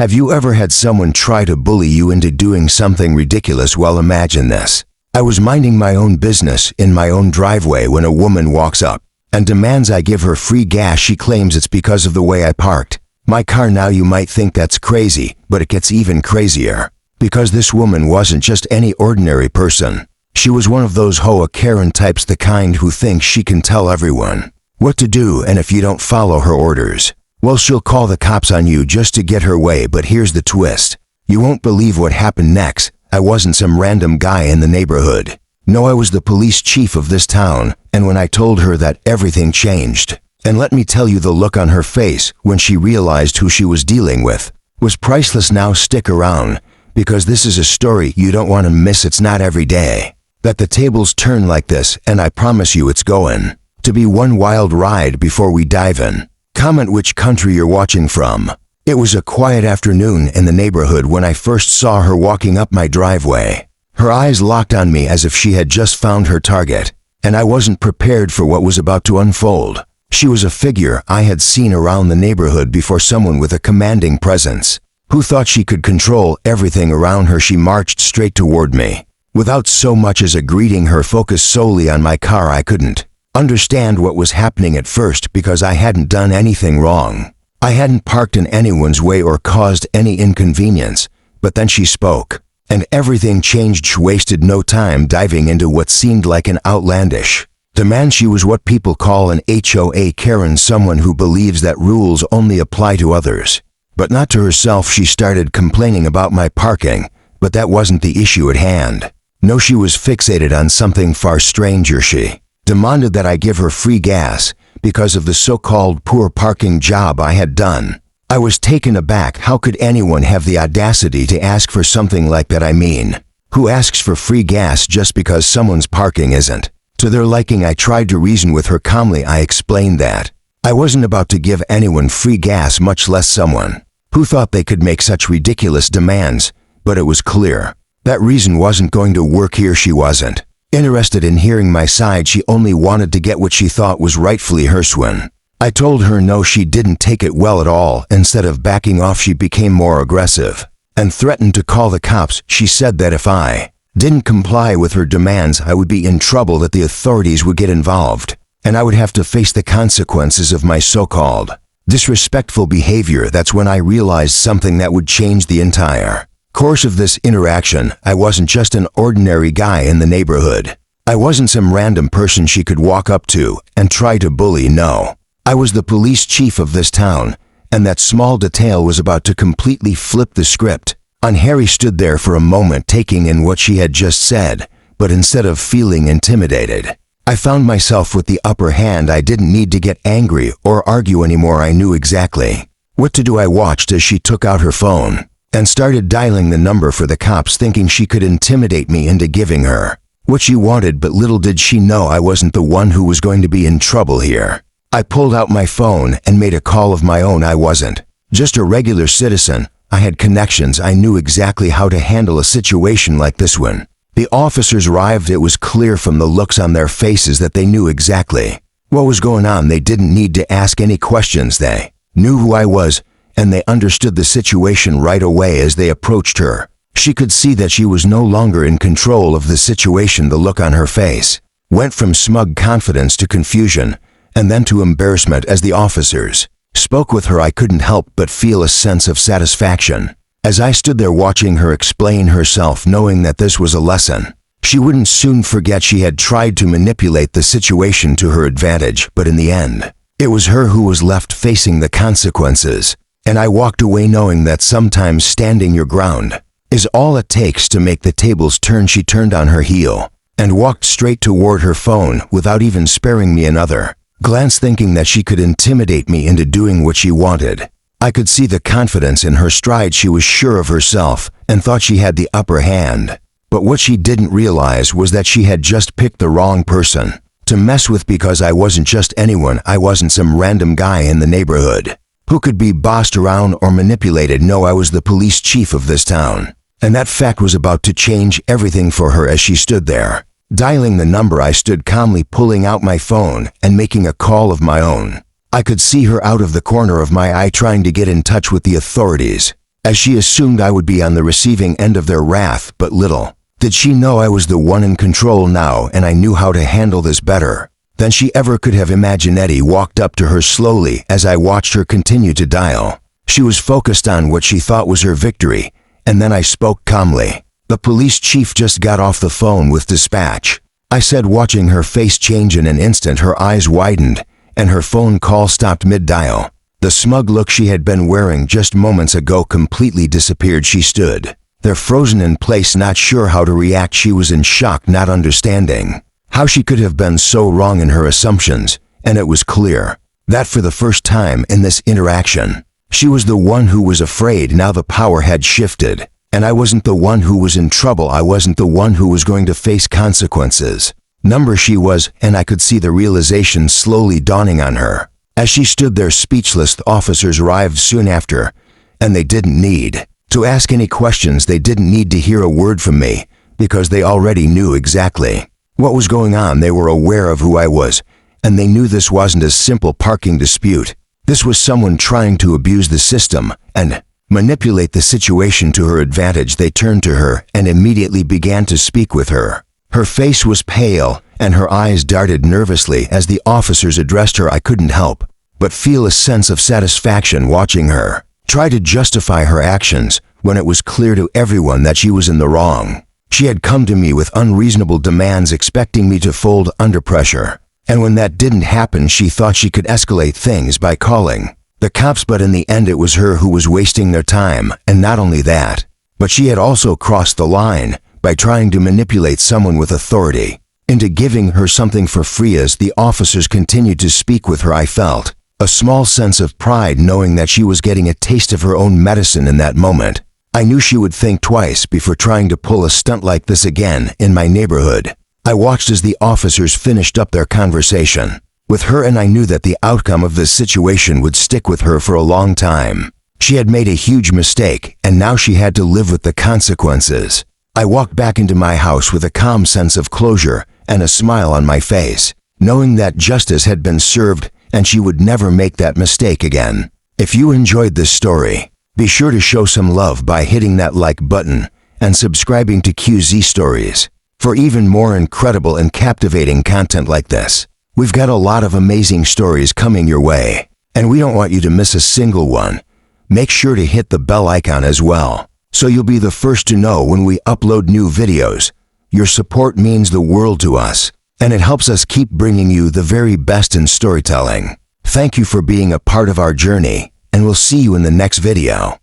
Have you ever had someone try to bully you into doing something ridiculous? Well, imagine this. I was minding my own business in my own driveway when a woman walks up and demands I give her free gas. She claims it's because of the way I parked my car. Now you might think that's crazy, but it gets even crazier. Because this woman wasn't just any ordinary person. She was one of those HOA Karen types, the kind who thinks she can tell everyone what to do, and if you don't follow her orders, well, she'll call the cops on you just to get her way. But here's the twist. You won't believe what happened next. I wasn't some random guy in the neighborhood. No, I was the police chief of this town, and when I told her that, everything changed. And let me tell you, the look on her face when she realized who she was dealing with was priceless. Now stick around, because this is a story you don't want to miss. It's not every day that the tables turn like this, and I promise you it's going to be one wild ride. Before we dive in, comment which country you're watching from. It was a quiet afternoon in the neighborhood when I first saw her walking up my driveway. Her eyes locked on me as if she had just found her target, and I wasn't prepared for what was about to unfold. She was a figure I had seen around the neighborhood before, someone with a commanding presence who thought she could control everything around her. She marched straight toward me. Without so much as a greeting, her focus solely on my car. I couldn't understand what was happening at first because I hadn't done anything wrong. I hadn't parked in anyone's way or caused any inconvenience. But then she spoke, and everything changed. She wasted no time diving into what seemed like an outlandish demand. She was what people call an HOA Karen, someone who believes that rules only apply to others, but not to herself. She started complaining about my parking, but that wasn't the issue at hand. No, she was fixated on something far stranger. She demanded that I give her free gas because of the so-called poor parking job I had done. I was taken aback. How could anyone have the audacity to ask for something like that? I mean, who asks for free gas just because someone's parking isn't to their liking? I tried to reason with her calmly. I explained that I wasn't about to give anyone free gas, much less someone who thought they could make such ridiculous demands. But it was clear that reason wasn't going to work here. She wasn't interested in hearing my side. She only wanted to get what she thought was rightfully hers. When I told her no, she didn't take it well at all. Instead of backing off, she became more aggressive and threatened to call the cops. She said that if I didn't comply with her demands, I would be in trouble, that the authorities would get involved, and I would have to face the consequences of my so-called disrespectful behavior. That's when I realized something that would change the entire course of this interaction. I wasn't just an ordinary guy in the neighborhood. I wasn't some random person she could walk up to and try to bully. No, I was the police chief of this town, and that small detail was about to completely flip the script. Harry stood there for a moment, taking in what she had just said, but instead of feeling intimidated, I found myself with the upper hand. I didn't need to get angry or argue anymore. I knew exactly what to do. I watched as she took out her phone and started dialing the number for the cops, thinking she could intimidate me into giving her what she wanted. But little did she know I wasn't the one who was going to be in trouble here. I pulled out my phone and made a call of my own. I wasn't just a regular citizen. I had connections. I knew exactly how to handle a situation like this. When the officers arrived, it was clear from the looks on their faces that they knew exactly what was going on. They didn't need to ask any questions. They knew who I was, and they understood the situation right away. As they approached her, she could see that she was no longer in control of the situation. The look on her face went from smug confidence to confusion, and then to embarrassment. As the officers spoke with her, I couldn't help but feel a sense of satisfaction as I stood there watching her explain herself, knowing that this was a lesson she wouldn't soon forget. She had tried to manipulate the situation to her advantage, but in the end, it was her who was left facing the consequences. And I walked away knowing that sometimes standing your ground is all it takes to make the tables turn. She turned on her heel and walked straight toward her phone without even sparing me another glance, thinking that she could intimidate me into doing what she wanted. I could see the confidence in her stride. She was sure of herself and thought she had the upper hand. But what she didn't realize was that she had just picked the wrong person to mess with, because I wasn't just anyone. I wasn't some random guy in the neighborhood who could be bossed around or manipulated. No, I was the police chief of this town, and that fact was about to change everything for her. As she stood there, dialing the number, I stood calmly, pulling out my phone and making a call of my own. I could see her out of the corner of my eye, trying to get in touch with the authorities. as she assumed I would be on the receiving end of their wrath, but little did she know I was the one in control now, and I knew how to handle this better than she ever could have imagined. Eddie walked up to her slowly as I watched her continue to dial. She was focused on what she thought was her victory, and then I spoke calmly. "The police chief just got off the phone with dispatch," I said, watching her face change in an instant. Her eyes widened, and her phone call stopped mid-dial. The smug look she had been wearing just moments ago completely disappeared. She stood there frozen in place, not sure how to react. She was in shock, not understanding how she could have been so wrong in her assumptions, and it was clear that for the first time in this interaction, she was the one who was afraid. Now the power had shifted, and I wasn't the one who was in trouble. I wasn't the one who was going to face consequences. Number she was, and I could see the realization slowly dawning on her. As she stood there speechless, the officers arrived soon after, and they didn't need to ask any questions. They didn't need to hear a word from me, because they already knew exactly what was going on. They were aware of who I was, and they knew this wasn't a simple parking dispute. This was someone trying to abuse the system and manipulate the situation to her advantage. They turned to her and immediately began to speak with her. Her face was pale, and her eyes darted nervously as the officers addressed her. I couldn't help but feel a sense of satisfaction watching her try to justify her actions when it was clear to everyone that she was in the wrong. She had come to me with unreasonable demands, expecting me to fold under pressure. And when that didn't happen, she thought she could escalate things by calling the cops. But in the end, it was her who was wasting their time. And not only that, but she had also crossed the line by trying to manipulate someone with authority into giving her something for free. As the officers continued to speak with her, I felt a small sense of pride knowing that she was getting a taste of her own medicine in that moment. I knew she would think twice before trying to pull a stunt like this again in my neighborhood. I watched as the officers finished up their conversation with her, and I knew that the outcome of this situation would stick with her for a long time. She had made a huge mistake, and now she had to live with the consequences. I walked back into my house with a calm sense of closure and a smile on my face, knowing that justice had been served and she would never make that mistake again. If you enjoyed this story, be sure to show some love by hitting that like button and subscribing to QZ Stories for even more incredible and captivating content like this. We've got a lot of amazing stories coming your way, and we don't want you to miss a single one. Make sure to hit the bell icon as well, so you'll be the first to know when we upload new videos. Your support means the world to us, and it helps us keep bringing you the very best in storytelling. Thank you for being a part of our journey, and we'll see you in the next video.